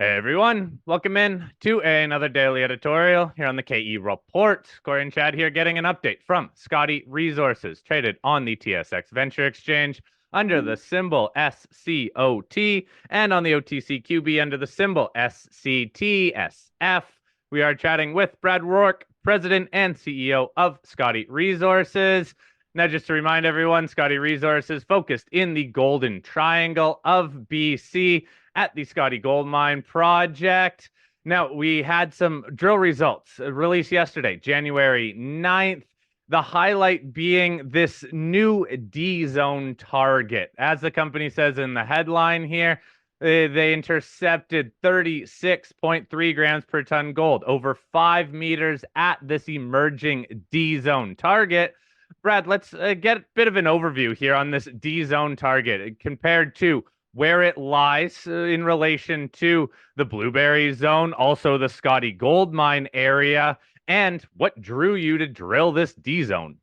Hey everyone, welcome in to another daily editorial here on the KE Report. Corey and Chad here getting an update from Scottie Resources, traded on the TSX Venture Exchange under the symbol SCOT and on the OTCQB under the symbol SCTSF. We are chatting with Brad Rourke, President and CEO of Scottie Resources. Now, just to remind everyone, Scottie Resources focused in the Golden Triangle of BC at the Scottie Gold Mine project. Now, we had some drill results released yesterday, January 9th. The highlight being this new D zone target. As the company says in the headline here, they intercepted 36.3 grams per ton gold over 5 meters at this emerging D zone target. Brad, let's get a bit of an overview here on this D zone target compared to where it lies in relation to the Blueberry Zone, also the Scottie Gold Mine area, and what drew you to drill this D zone.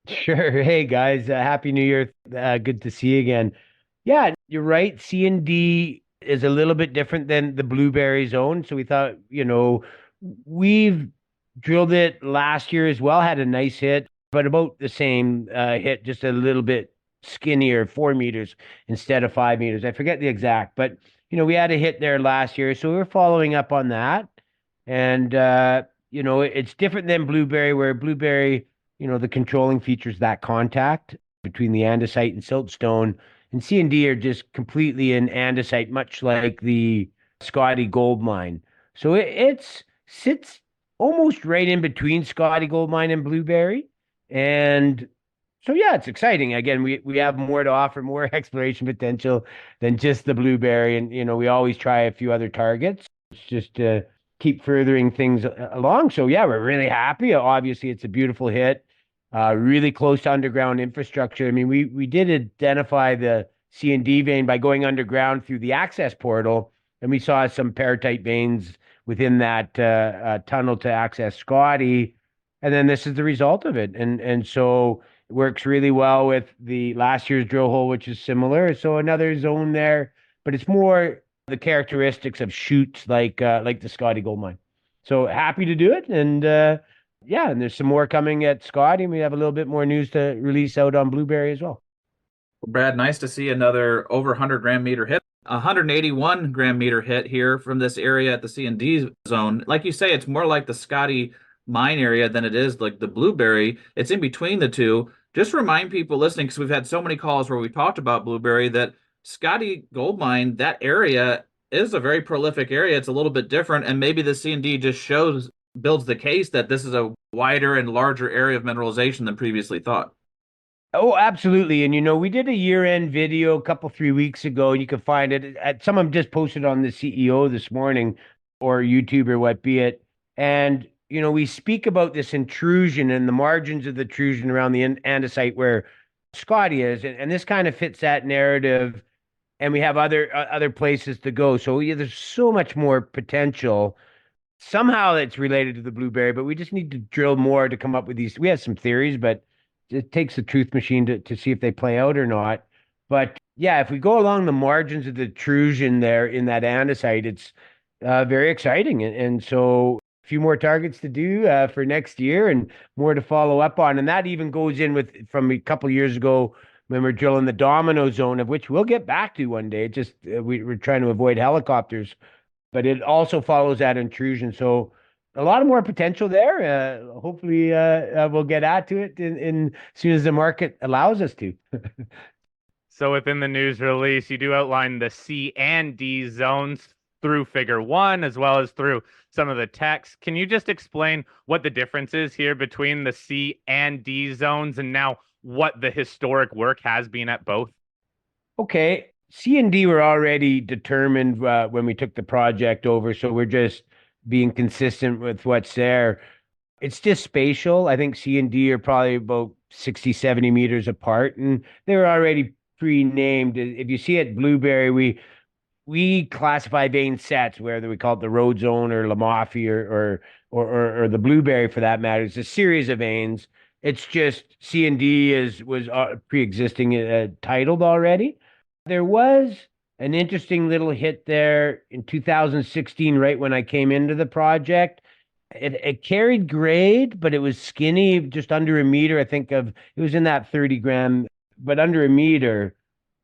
Sure. Hey guys, happy New Year. Good to see you again. Yeah, you're right. C&D is a little bit different than the Blueberry Zone. So we thought, we've drilled it last year as well, had a nice hit, but about the same hit, just a little bit skinnier, 4 meters instead of 5 meters. I forget the exact, but we had a hit there last year. So we were following up on that. And it's different than Blueberry, where Blueberry, the controlling features that contact between the andesite and siltstone. And C&D are just completely in andesite, much like the Scottie Gold Mine. So it sits almost right in between Scottie Gold Mine and Blueberry. And so, yeah, it's exciting. Again, we have more to offer, more exploration potential than just the Blueberry. And, we always try a few other targets. It's just to keep furthering things along. So, yeah, we're really happy. Obviously, it's a beautiful hit. Really close to underground infrastructure. I mean, we did identify the C&D vein by going underground through the access portal, and we saw some peritite veins within that tunnel to access Scottie. And then this is the result of it. And so it works really well with the last year's drill hole, which is similar. So another zone there, but it's more the characteristics of shoots like the Scottie Gold Mine. So happy to do it. And yeah, and there's some more coming at Scottie. We have a little bit more news to release out on Blueberry as well. Brad, nice to see another over 100 gram meter hit. 181 gram meter hit here from this area at the C&D zone. Like you say, it's more like the Scottie mine area than it is like the Blueberry. It's in between the two. Just remind people listening, because we've had so many calls where we talked about Blueberry, that Scottie Gold Mine, that area is a very prolific area. It's a little bit different, and maybe the C&D just builds the case that this is a wider and larger area of mineralization than previously thought. Oh, absolutely. And we did a year-end video a couple 3 weeks ago. You can find it at someone just posted on the CEO this morning, or YouTube or what be it. And we speak about this intrusion and the margins of the intrusion around the andesite where Scottie is, and this kind of fits that narrative. And we have other places to go. So yeah, there's so much more potential. Somehow it's related to the Blueberry, but we just need to drill more to come up with these. We have some theories, but it takes a truth machine to see if they play out or not. But yeah, if we go along the margins of the intrusion there in that andesite, it's very exciting. And so a few more targets to do for next year and more to follow up on. And that even goes in with from a couple years ago when we're drilling the Domino zone, of which we'll get back to one day. It just we're trying to avoid helicopters, but it also follows that intrusion. So a lot of more potential there. Hopefully, we'll get at to it in as soon as the market allows us to. So within the news release, you do outline the C and D zones through figure one, as well as through some of the text. Can you just explain what the difference is here between the C and D zones and now what the historic work has been at both? Okay. C and D were already determined when we took the project over, so we're just being consistent with what's there. It's just spatial. I think C and D are probably about 60, 70 meters apart, and they're already pre-named. If you see at Blueberry, we classify vein sets, whether we call it the Road Zone or Lamafi or the Blueberry for that matter. It's a series of veins. It's just C and D was pre-existing titled already. There was an interesting little hit there in 2016, right when I came into the project. It carried grade, but it was skinny, just under a meter. I think of it was in that 30 gram, but under a meter.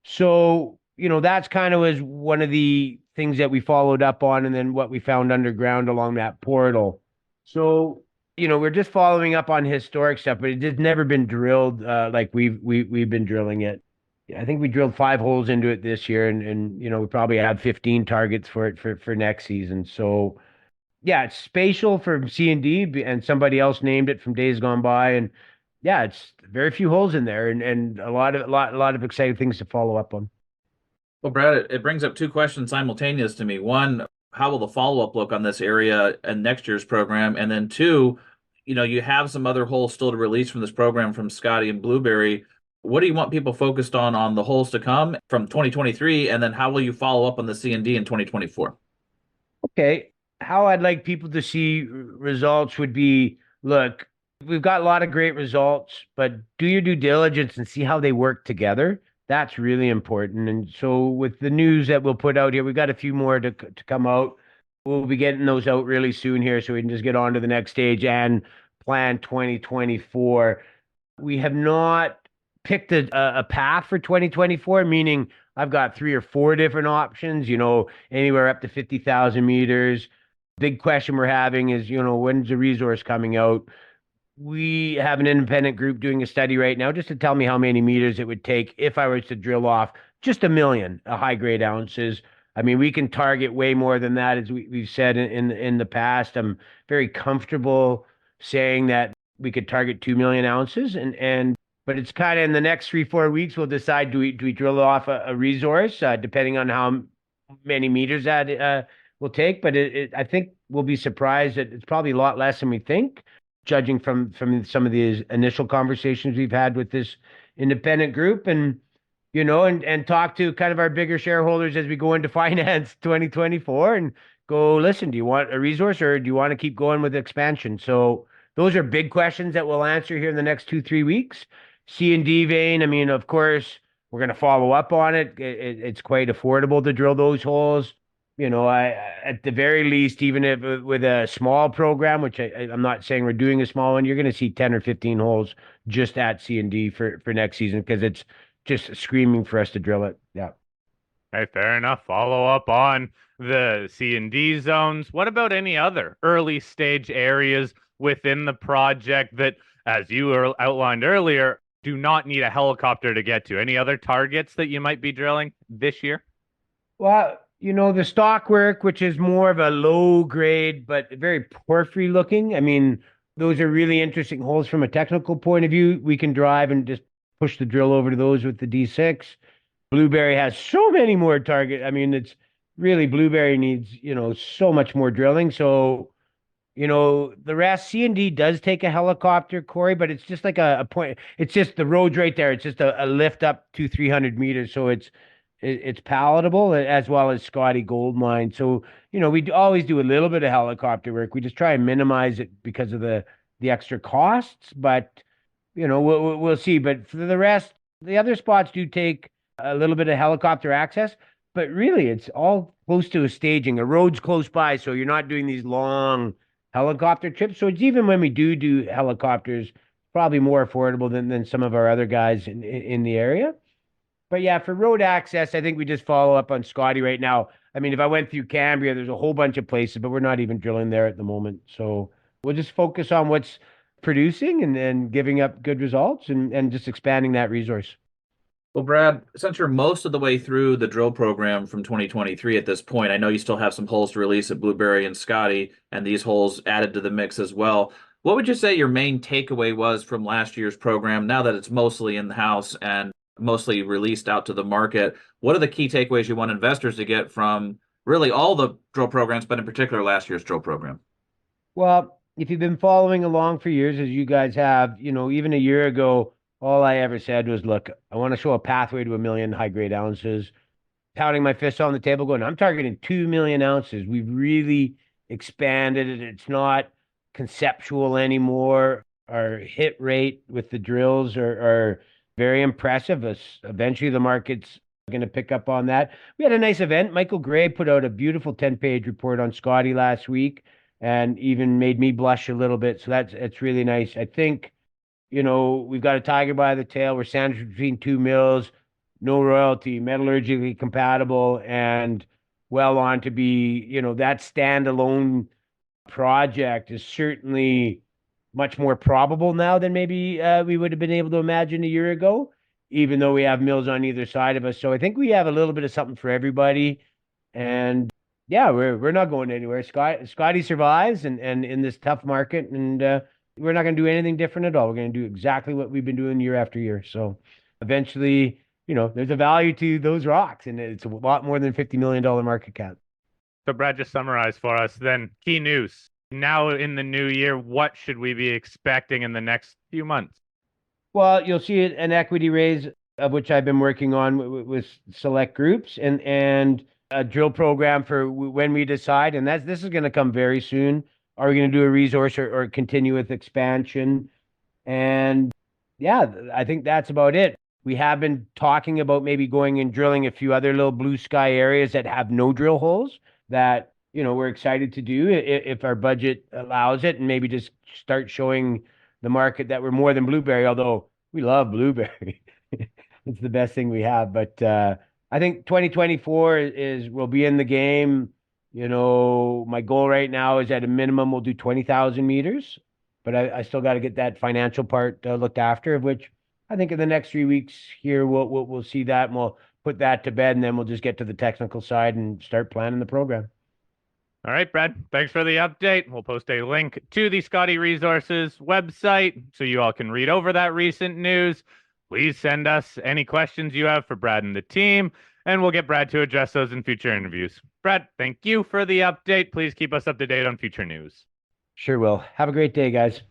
So, that's kind of was one of the things that we followed up on, and then what we found underground along that portal. So, we're just following up on historic stuff, but it has never been drilled like we've been drilling it. I think we drilled 5 holes into it this year, and we probably have 15 targets for it for next season. So yeah, it's spatial for C&D, and somebody else named it from days gone by, and yeah, it's very few holes in there, and a lot of exciting things to follow up on. Well, Brad, it brings up two questions simultaneous to me. One, how will the follow-up look on this area in next year's program? And then two, you have some other holes still to release from this program from Scottie and Blueberry. What do you want people focused on the holes to come from 2023? And then how will you follow up on the C&D in 2024? Okay, how I'd like people to see results would be, look, we've got a lot of great results, but do your due diligence and see how they work together. That's really important. And so with the news that we'll put out here, we've got a few more to come out. We'll be getting those out really soon here so we can just get on to the next stage and plan 2024. We have not picked a path for 2024, meaning I've got 3 or 4 different options, anywhere up to 50,000 meters. Big question we're having is, when's the resource coming out? We have an independent group doing a study right now just to tell me how many meters it would take if I was to drill off just 1 million high grade ounces. I mean, we can target way more than that, as we've said in the past. I'm very comfortable saying that we could target 2 million ounces, but it's kind of in the next 3-4 weeks we'll decide, do we drill off a resource depending on how many meters that will take. But I think we'll be surprised that it's probably a lot less than we think, judging from some of these initial conversations we've had with this independent group, and talk to kind of our bigger shareholders as we go into finance 2024 and go, listen, do you want a resource or do you want to keep going with expansion? So those are big questions that we'll answer here in the next 2-3 weeks. C&D vein, I mean, of course, we're going to follow up on it. It's quite affordable to drill those holes. At the very least, even if with a small program, which I'm not saying we're doing a small one, you're going to see 10 or 15 holes just at C&D for next season, because it's just screaming for us to drill it. Yeah. Hey, fair enough. Follow up on the C&D zones. What about any other early stage areas within the project that, as you outlined earlier, do not need a helicopter to get to? Any other targets that you might be drilling this year? Well, the stockwork, which is more of a low grade, but very porphyry looking. I mean, those are really interesting holes from a technical point of view. We can drive and just push the drill over to those with the D6. Blueberry has so many more targets. I mean, it's really, Blueberry needs, so much more drilling. So, the rest, C&D does take a helicopter, Corey, but it's just like a point. It's just the road's right there. It's just a lift up to 300 meters. So it's palatable, as well as Scottie Gold Mine. So, we always do a little bit of helicopter work. We just try and minimize it because of the extra costs, but we'll see. But for the rest, the other spots do take a little bit of helicopter access, but really it's all close to a staging. A road's close by, so you're not doing these long helicopter trips. So it's, even when we do helicopters, probably more affordable than some of our other guys in the area. But yeah, for road access, I think we just follow up on Scottie right now. I mean, if I went through Cambria, there's a whole bunch of places, but we're not even drilling there at the moment. So we'll just focus on what's producing and then giving up good results, and just expanding that resource. Well, Brad, since you're most of the way through the drill program from 2023 at this point, I know you still have some holes to release at Blueberry and Scottie, and these holes added to the mix as well. What would you say your main takeaway was from last year's program, now that it's mostly in the house and mostly released out to the market? What are the key takeaways you want investors to get from really all the drill programs, but in particular last year's drill program? Well, if you've been following along for years, as you guys have, even a year ago, all I ever said was, look, I want to show a pathway to 1 million high grade ounces. Pounding my fist on the table, going, I'm targeting 2 million ounces. We've really expanded it. It's not conceptual anymore. Our hit rate with the drills are very impressive. Eventually, the market's going to pick up on that. We had a nice event. Michael Gray put out a beautiful 10-page report on Scottie last week and even made me blush a little bit. So it's really nice. I think, we've got a tiger by the tail. We're sandwiched between two mills, no royalty, metallurgically compatible, and well on to be, that standalone project is certainly much more probable now than maybe we would have been able to imagine a year ago, even though we have mills on either side of us. So I think we have a little bit of something for everybody. And yeah, we're not going anywhere. Scottie survives and in this tough market, and we're not going to do anything different at all. We're going to do exactly what we've been doing year after year. So eventually, there's a value to those rocks, and it's a lot more than $50 million market cap. So Brad, just summarize for us then key news. Now in the new year, what should we be expecting in the next few months? Well, you'll see an equity raise, of which I've been working on with select groups, and a drill program for when we decide. And this is going to come very soon. Are we going to do a resource or continue with expansion? And yeah, I think that's about it. We have been talking about maybe going and drilling a few other little blue sky areas that have no drill holes that, we're excited to do if our budget allows it, and maybe just start showing the market that we're more than blueberry, although we love blueberry. It's the best thing we have. But I think 2024 we'll be in the game. My goal right now is at a minimum we'll do 20,000 meters, but I still got to get that financial part looked after, of which I think in the next 3 weeks here we'll see that, and we'll put that to bed, and then we'll just get to the technical side and start planning the program. All right, Brad, thanks for the update. We'll post a link to the Scottie Resources website so you all can read over that recent news. Please send us any questions you have for Brad and the team, and we'll get Brad to address those in future interviews. Brad, thank you for the update. Please keep us up to date on future news. Sure will. Have a great day, guys.